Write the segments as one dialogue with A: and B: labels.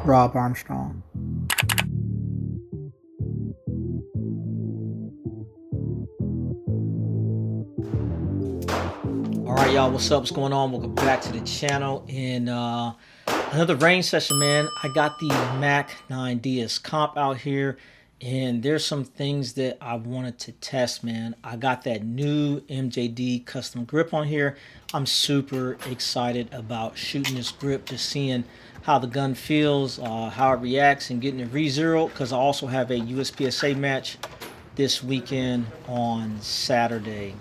A: Rob Armstrong.
B: All right, y'all, what's up? What's going on? Welcome back to the channel. In another range session, man. I got the Mac 9DS comp out here, and there's some things that I wanted to test, man. I got that new MJD custom grip on here. I'm super excited about shooting this grip, just seeing how the gun feels, how it reacts, and getting it re-zeroed, because I also have a USPSA match this weekend on Saturday.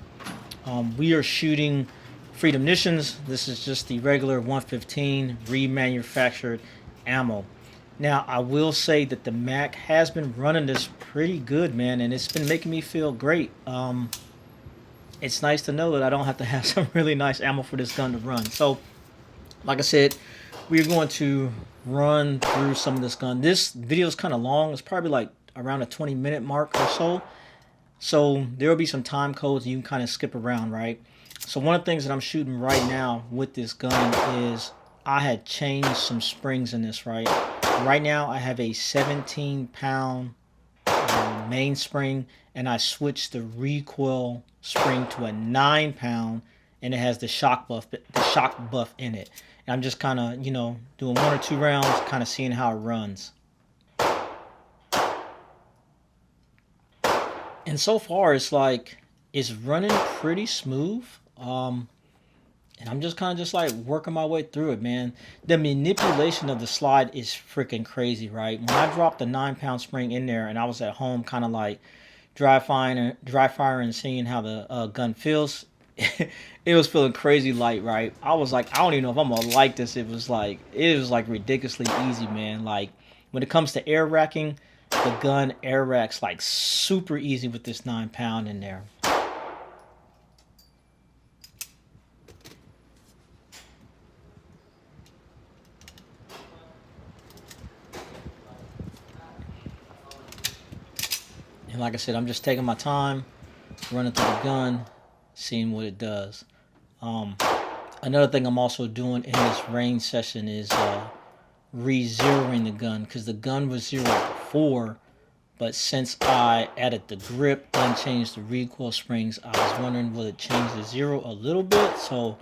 B: We are shooting Freedom Nitions. This is just the regular 115 remanufactured ammo. Now, I will say that the Mac has been running this pretty good, man, and it's been making me feel great. It's nice to know that I don't have to have some really nice ammo for this gun to run. So, like I said, we're going to run through some of this gun. This video is kind of long. It's probably like around a 20-minute mark or so. So there will be some time codes you can kind of skip around, right? So one of the things that I'm shooting right now with this gun is I had changed some springs in this, right? Right now I have a 17-pound mainspring, and I switched the recoil spring to a 9-pound, and it has the shock buff in it. And I'm just kind of, doing 1 or 2 rounds, kind of seeing how it runs. And so far, it's running pretty smooth. And I'm just kind of like working my way through it, man. The manipulation of the slide is freaking crazy, right? When I dropped the 9-pound spring in there and I was at home kind of like dry firing and seeing how the gun feels, it was feeling crazy light, right? I was like, I don't even know if I'm gonna like this. It was like ridiculously easy, man. Like when it comes to air racking, the gun air racks like super easy with this 9-pound in there. And like I said, I'm just taking my time, running through the gun, seeing what it does. Another thing I'm also doing in this range session is re-zeroing the gun, because the gun was zeroed before, but since I added the grip and changed the recoil springs, I was wondering will it change the zero a little bit. So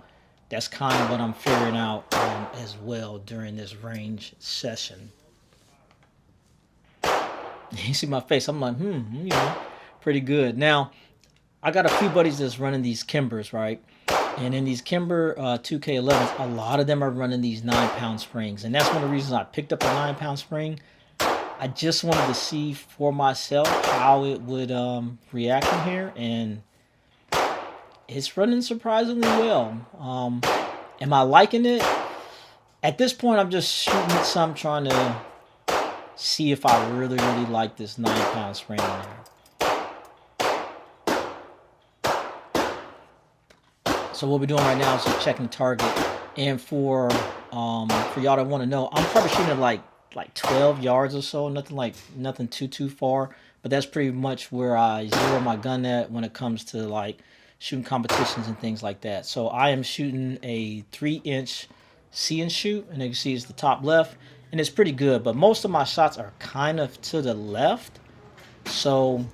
B: that's kind of what I'm figuring out as well during this range session. You see my face, I'm like, pretty good. Now, I got a few buddies that's running these Kimbers, right? And in these Kimber 2K11s, a lot of them are running these 9-pound springs. And that's one of the reasons I picked up a 9-pound spring. I just wanted to see for myself how it would react in here. And it's running surprisingly well. Am I liking it? At this point, I'm just shooting at some, trying to see if I really like this 9-pound spring in there. So what we're doing right now is just checking the target. And for y'all that want to know, I'm probably shooting at like 12 yards or so, nothing too far. But that's pretty much where I zero my gun at when it comes to like shooting competitions and things like that. So I am shooting a 3-inch see and shoot, and you can see it's the top left, and it's pretty good. But most of my shots are kind of to the left, so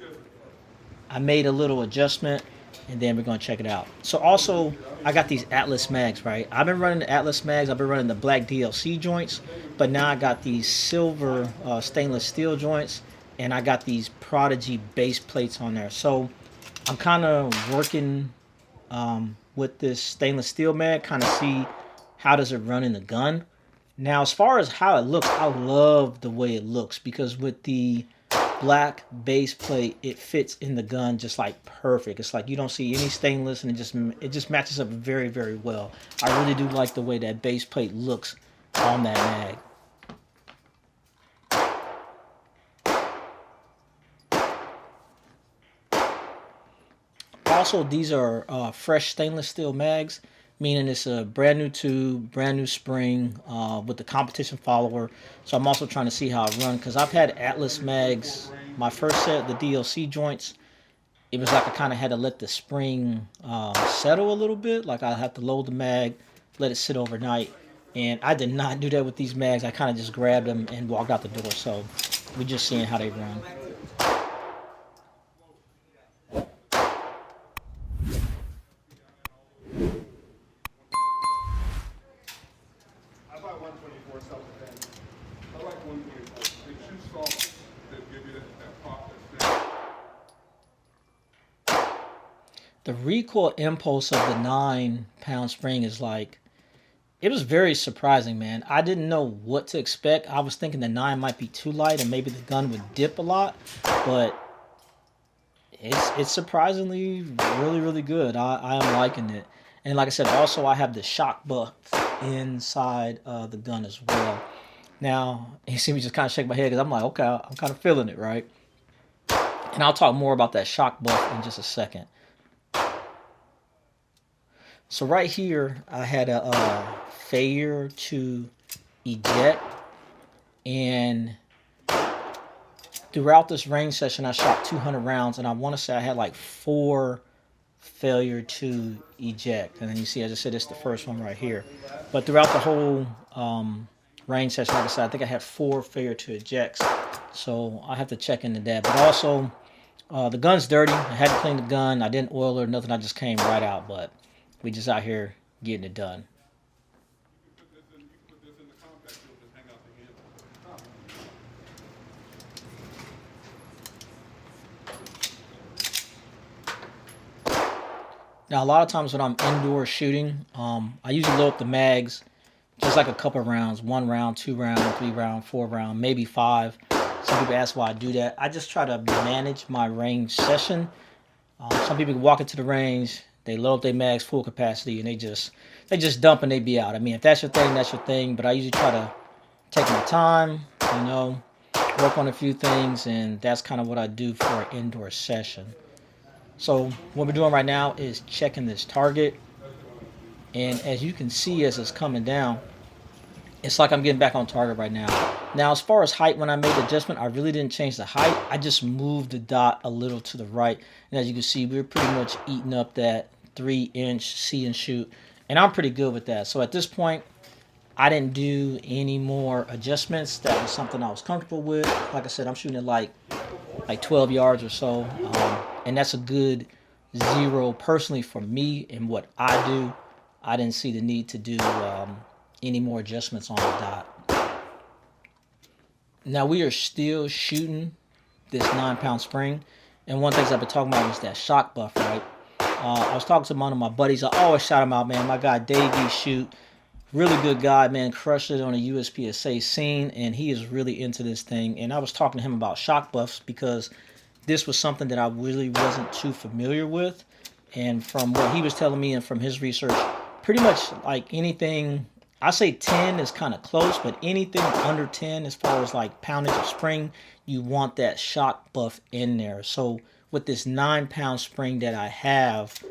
B: I made a little adjustment, and then we're going to check it out. So also, I got these Atlas mags, right? I've been running the Atlas mags. I've been running the black DLC joints, but now I got these silver stainless steel joints, and I got these Prodigy base plates on there. So I'm kind of working with this stainless steel mag, kind of see how does it run in the gun. Now, as far as how it looks, I love the way it looks, because with the black base plate, it fits in the gun just like perfect. It's like you don't see any stainless, and it just matches up very well. I really do like the way that base plate looks on that mag. Also, these are fresh stainless steel mags, meaning it's a brand new tube, brand new spring with the competition follower. So I'm also trying to see how it runs, because I've had Atlas mags. My first set, the DLC joints, it was like I kind of had to let the spring settle a little bit. Like I have to load the mag, let it sit overnight, And I did not do that with these mags. I kind of just grabbed them and walked out the door. So we're just seeing how they run. The recoil impulse of the 9-pound spring is like, it was very surprising, man. I didn't know what to expect. I was thinking the 9 might be too light and maybe the gun would dip a lot, but it's surprisingly really good. I am liking it. And like I said, also I have the shock buff inside the gun as well. Now, you see me just kind of shake my head because I'm like, okay, I'm kind of feeling it, right? And I'll talk more about that shock buff in just a second. So right here, I had a failure to eject, and throughout this range session, I shot 200 rounds, and I want to say I had like 4 failure to eject. And then you see, as I said, it's the first one right here. But throughout the whole range session, like I said, I think I had 4 failure to ejects. So I have to check into that. But also, the gun's dirty. I had to clean the gun. I didn't oil it or nothing. I just came right out. But we just out here getting it done. Now, a lot of times when I'm indoor shooting, I usually load up the mags just like a couple of rounds, 1 round, 2 round, 3 round, 4 round, maybe 5. Some people ask why I do that. I just try to manage my range session. Some people walk into the range, they load up their mags full capacity, and they just dump and they be out. I mean, if that's your thing, that's your thing. But I usually try to take my time, work on a few things, and that's kind of what I do for an indoor session. So what we're doing right now is checking this target. And as you can see, as it's coming down, it's like I'm getting back on target right now. Now, as far as height, when I made the adjustment, I really didn't change the height. I just moved the dot a little to the right. And as you can see, we're pretty much eating up that 3-inch see and shoot. And I'm pretty good with that. So at this point, I didn't do any more adjustments. That was something I was comfortable with. Like I said, I'm shooting at like 12 yards or so. And that's a good 0 personally for me and what I do. I didn't see the need to do any more adjustments on the dot. Now we are still shooting this 9-pound spring. And one of the things I've been talking about was that shock buff, right? I was talking to one of my buddies. I always shout him out, man. My guy, Davey Shoot. Really good guy, man. Crushed it on a USPSA scene. And he is really into this thing. And I was talking to him about shock buffs because this was something that I really wasn't too familiar with. And from what he was telling me and from his research, pretty much like anything, I say 10 is kind of close, but anything under 10 as far as like poundage of spring, you want that shock buff in there. So with this 9-pound spring that I have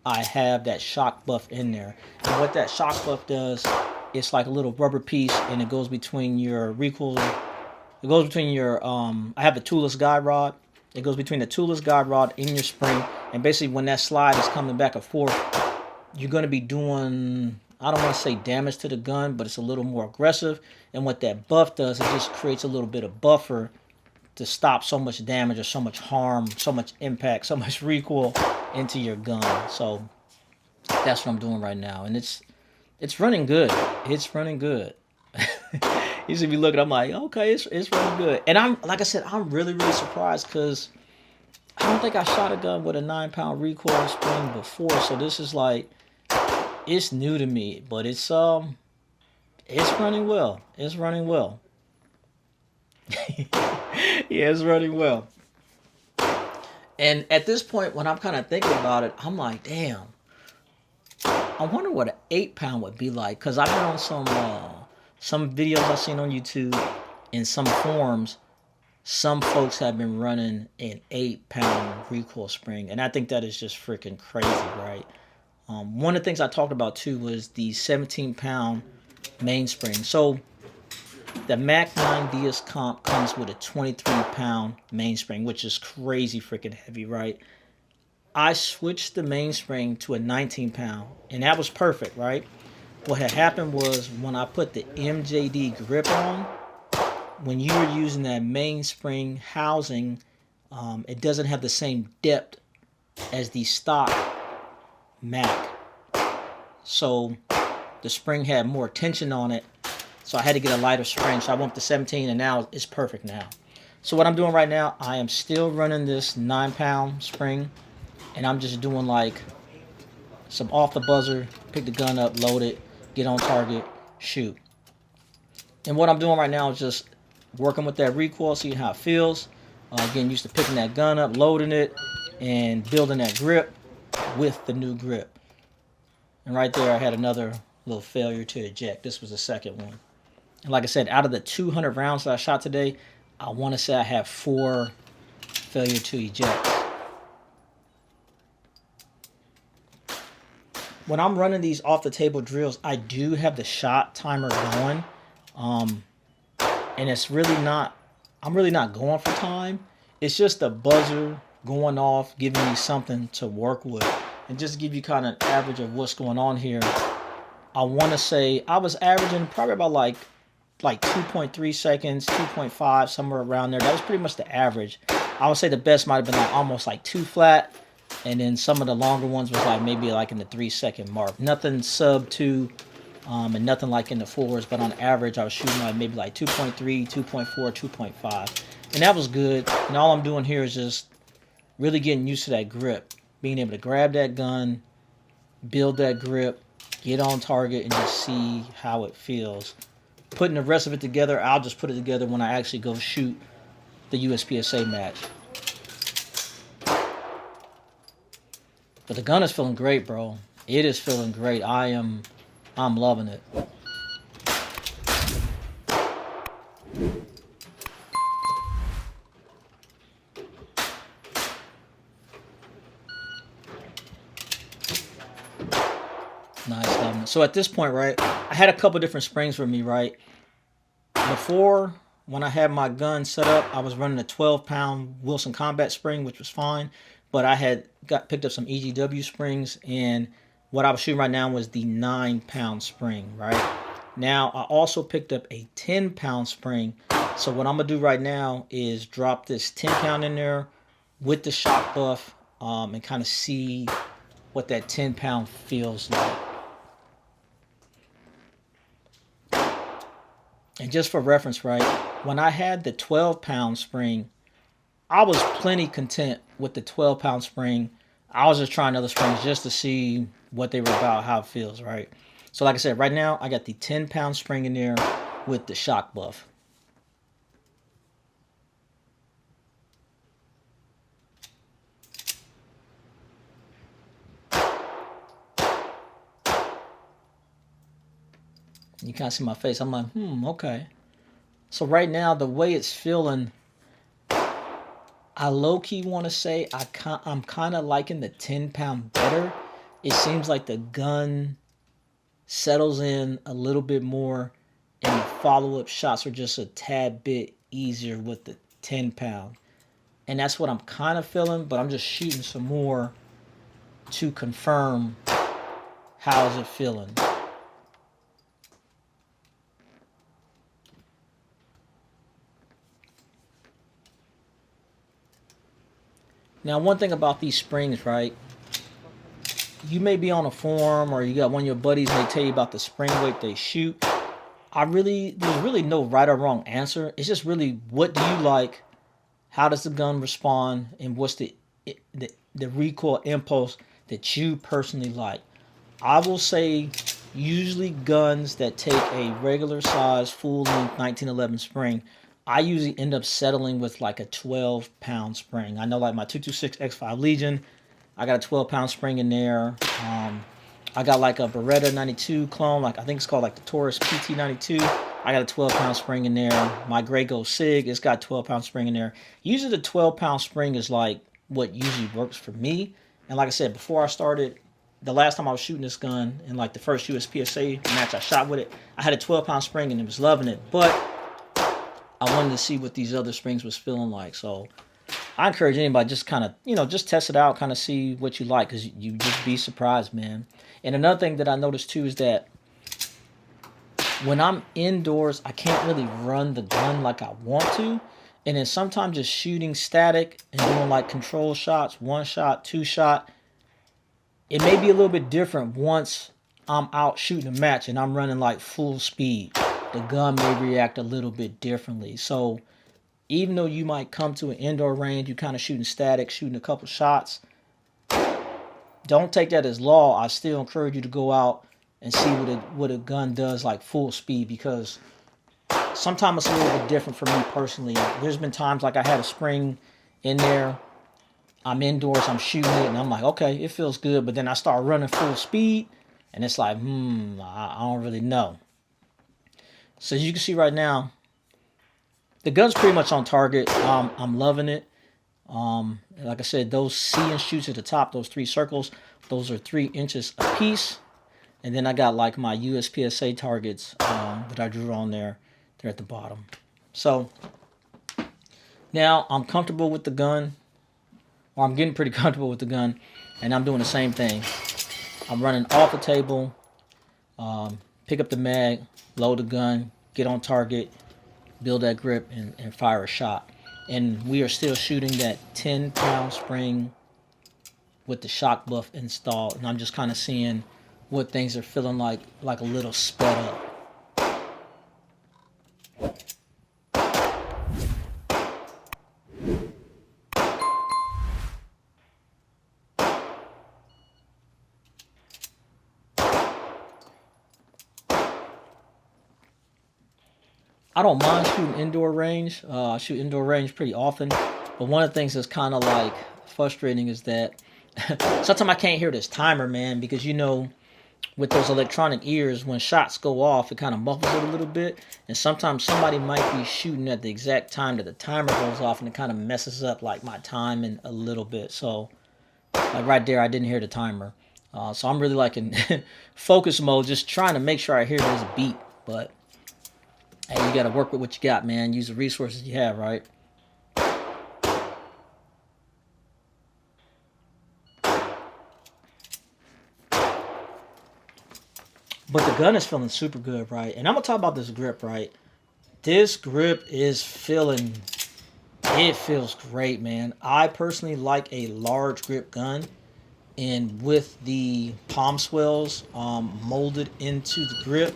B: that shock buff in there. And what that shock buff does, it's like a little rubber piece, and it goes between your recoil. It goes between your, I have the toolless guide rod. It goes between the toolless guide rod and your spring. And basically when that slide is coming back and forth, you're going to be doing, I don't want to say damage to the gun, but it's a little more aggressive. And what that buff does, it just creates a little bit of buffer to stop so much damage or so much harm, so much impact, so much recoil into your gun. So that's what I'm doing right now. And it's running good. It's running good. You should be looking, I'm like, okay, it's running good. And I'm, like I said, I'm really surprised because I don't think I shot a gun with a 9-pound recoil spring before. So this is like, it's new to me, but it's running well. It's running well. Yeah, it's running well. And at this point, when I'm kind of thinking about it, I'm like, damn, I wonder what an 8-pound would be like. Because I've been on some videos I've seen on YouTube, in some forums, some folks have been running an 8-pound recoil spring. And I think that is just freaking crazy, right? One of the things I talked about too was the 17-pound mainspring. So the Mac 9 DS Comp comes with a 23-pound mainspring, which is crazy freaking heavy, right? I switched the mainspring to a 19-pound, and that was perfect, right? what had happened was when I put the MJD grip on, when you were using that mainspring housing, it doesn't have the same depth as the stock Mac. So the spring had more tension on it. So I had to get a lighter spring. So I went up to 17 and now it's perfect now. So what I'm doing right now, I am still running this 9-pound spring. And I'm just doing like some off the buzzer, pick the gun up, load it, get on target, shoot. And what I'm doing right now is just working with that recoil, seeing how it feels. Getting used to picking that gun up, loading it, and building that grip with the new grip. And right there I had another little failure to eject. This was the second one. And like I said, out of the 200 rounds that I shot today, I want to say I have 4 failure to eject. When I'm running these off the table drills, I do have the shot timer going. And it's really not, I'm really not going for time. It's just a buzzer going off, giving me something to work with. And just to give you kind of an average of what's going on here, I want to say I was averaging probably about like 2.3 seconds, 2.5, somewhere around there. That was pretty much the average. I would say the best might have been like almost like 2 flat. And then some of the longer ones was like maybe like in the 3-second mark. Nothing sub 2 and nothing like in the 4s. But on average, I was shooting like maybe like 2.3, 2.4, 2.5. And that was good. And all I'm doing here is just really getting used to that grip. Being able to grab that gun, build that grip, get on target, and just see how it feels. Putting the rest of it together, I'll just put it together when I actually go shoot the USPSA match. But the gun is feeling great, bro. It is feeling great. I'm loving it. Nice, loving it. So at this point, right, I had a couple different springs for me, right? Before, when I had my gun set up, I was running a 12-pound Wilson Combat spring, which was fine. But I had picked up some EGW springs, and what I was shooting right now was the 9-pound spring, right? Now, I also picked up a 10-pound spring. So what I'm going to do right now is drop this 10-pound in there with the shock buff and kind of see what that 10-pound feels like. And just for reference, right, when I had the 12-pound spring, I was plenty content with the 12-pound spring. I was just trying other springs just to see what they were about, how it feels, right? So like I said, right now, I got the 10-pound spring in there with the shock buff. You kind of see my face. I'm like, okay. So right now, the way it's feeling, I low-key want to say I'm kind of liking the 10-pound better. It seems like the gun settles in a little bit more, and the follow-up shots are just a tad bit easier with the 10-pound. And that's what I'm kind of feeling, but I'm just shooting some more to confirm how is it feeling. Now, one thing about these springs, right? You may be on a forum or you got one of your buddies may tell you about the spring weight they shoot. There's really no right or wrong answer. It's just really, what do you like? How does the gun respond? And what's the recoil impulse that you personally like? I will say usually guns that take a regular size full length 1911 spring, I usually end up settling with like a 12-pound spring. I know like my 226 X5 Legion, I got a 12-pound spring in there. I got like a Beretta 92 clone, like I think it's called like the Taurus PT 92. I got a 12-pound spring in there. My Grey Ghost Sig, it's got a 12-pound spring in there. Usually the 12-pound spring is like what usually works for me. And like I said, before I started, the last time I was shooting this gun in like the first USPSA match I shot with it, I had a 12-pound spring and it was loving it. But I wanted to see what these other springs was feeling like. So I encourage anybody just kind of, just test it out, kind of see what you like, because you just be surprised, man. And another thing that I noticed too is that when I'm indoors, I can't really run the gun like I want to. And then sometimes just shooting static and doing like control shots, one shot, two shot, it may be a little bit different once I'm out shooting a match and I'm running like full speed. The gun may react a little bit differently. So even though you might come to an indoor range, you kind of shooting static, shooting a couple shots, don't take that as law. I still encourage you to go out and see what a gun does like full speed, because sometimes it's a little bit different for me personally. There's been times like I had a spring in there, I'm indoors, I'm shooting it, and I'm like, okay, it feels good, but then I start running full speed, and it's like, I don't really know. So as you can see right now, the gun's pretty much on target. I'm loving it. Like I said, those see and shoots at the top, those 3 circles, those are 3 inches a piece. And then I got like my USPSA targets that I drew on there. They're at the bottom. So now I'm comfortable with the gun, or I'm getting pretty comfortable with the gun, and I'm doing the same thing. I'm running off the table, pick up the mag, load the gun, get on target, build that grip, and fire a shot. And we are still shooting that 10-pound spring with the shock buff installed, and I'm just kind of seeing what things are feeling like a little sped up. I don't mind shooting indoor range. I shoot indoor range pretty often, but one of the things that's kind of like frustrating is that sometimes I can't hear this timer, man, because with those electronic ears, when shots go off, it kind of muffles it a little bit, and sometimes somebody might be shooting at the exact time that the timer goes off, and it kind of messes up like my timing a little bit. So like right there, I didn't hear the timer. So I'm really like in focus mode, just trying to make sure I hear this beat. But hey, you got to work with what you got, man. Use the resources you have, right? But the gun is feeling super good, right? And I'm going to talk about this grip, right? This grip is it feels great, man. I personally like a large grip gun. And with the palm swells molded into the grip,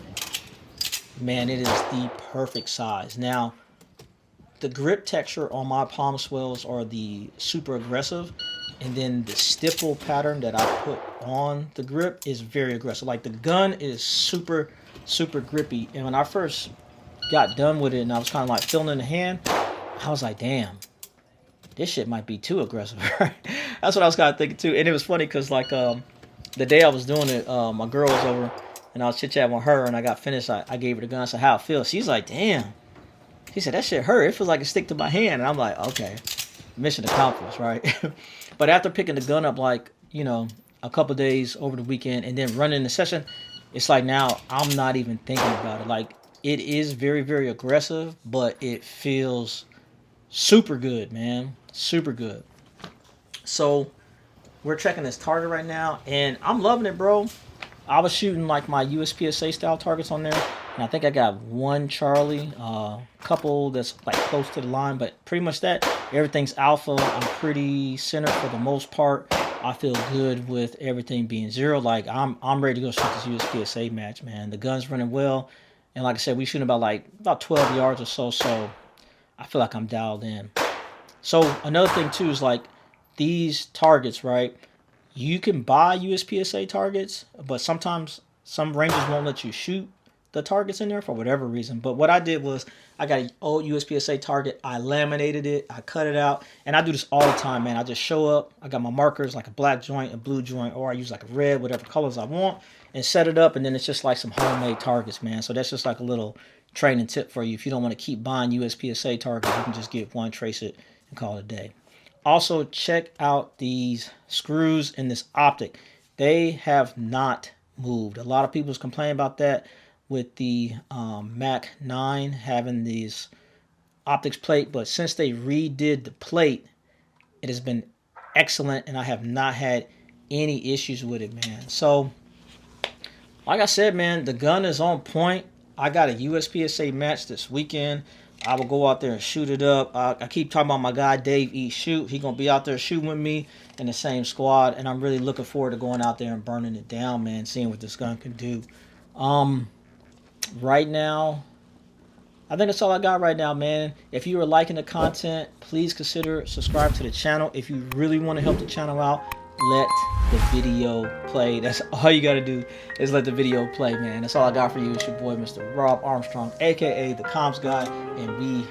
B: man, it is the perfect size. Now, the grip texture on my palm swells are the super aggressive, and then the stipple pattern that I put on the grip is very aggressive. Like the gun is super, super grippy. And when I first got done with it and I was kind of like feeling in the hand, I was like, damn, this shit might be too aggressive. That's what I was kind of thinking too. And it was funny because like the day I was doing it, my girl was over and I was chit-chatting with her, and I got finished. I gave her the gun. I said, how it feels? She's like, damn. She said, that shit hurt. It feels like it stick to my hand. And I'm like, okay, mission accomplished, right? But after picking the gun up, like, a couple days over the weekend and then running the session, it's like now I'm not even thinking about it. Like, it is very, very aggressive, but it feels super good, man. Super good. So we're checking this target right now, and I'm loving it, bro. I was shooting like my USPSA style targets on there, and I think I got one Charlie, couple that's like close to the line, but pretty much that. Everything's alpha. I'm pretty centered for the most part. I feel good with everything being zero. Like I'm ready to go shoot this USPSA match, man. The gun's running well, and like I said, we shooting about 12 yards or so. So I feel like I'm dialed in. So another thing too is like these targets, right? You can buy USPSA targets, but sometimes some ranges won't let you shoot the targets in there for whatever reason. But what I did was I got an old USPSA target. I laminated it. I cut it out. And I do this all the time, man. I just show up. I got my markers, like a black joint, a blue joint, or I use like a red, whatever colors I want, and set it up. And then it's just like some homemade targets, man. So that's just like a little training tip for you. If you don't want to keep buying USPSA targets, you can just get one, trace it, and call it a day. Also, check out these screws in this optic. They have not moved. A lot of people's complaining about that with the Mac 9 having these optics plate, but since they redid the plate, it has been excellent, and I have not had any issues with it, man. So, like I said, man, the gun is on point. I got a USPSA match this weekend. I will go out there and shoot it up. I keep talking about my guy Dave E. Shoot. He gonna be out there shooting with me in the same squad, and I'm really looking forward to going out there and burning it down, man. Seeing what this gun can do. Right now, I think that's all I got right now, man. If you are liking the content, please consider subscribe to the channel. If you really want to help the channel out, let the video play. That's all you got to do is let the video play, man. That's all I got for you. It's your boy, Mr. Rob Armstrong, aka the Comms Guy, and we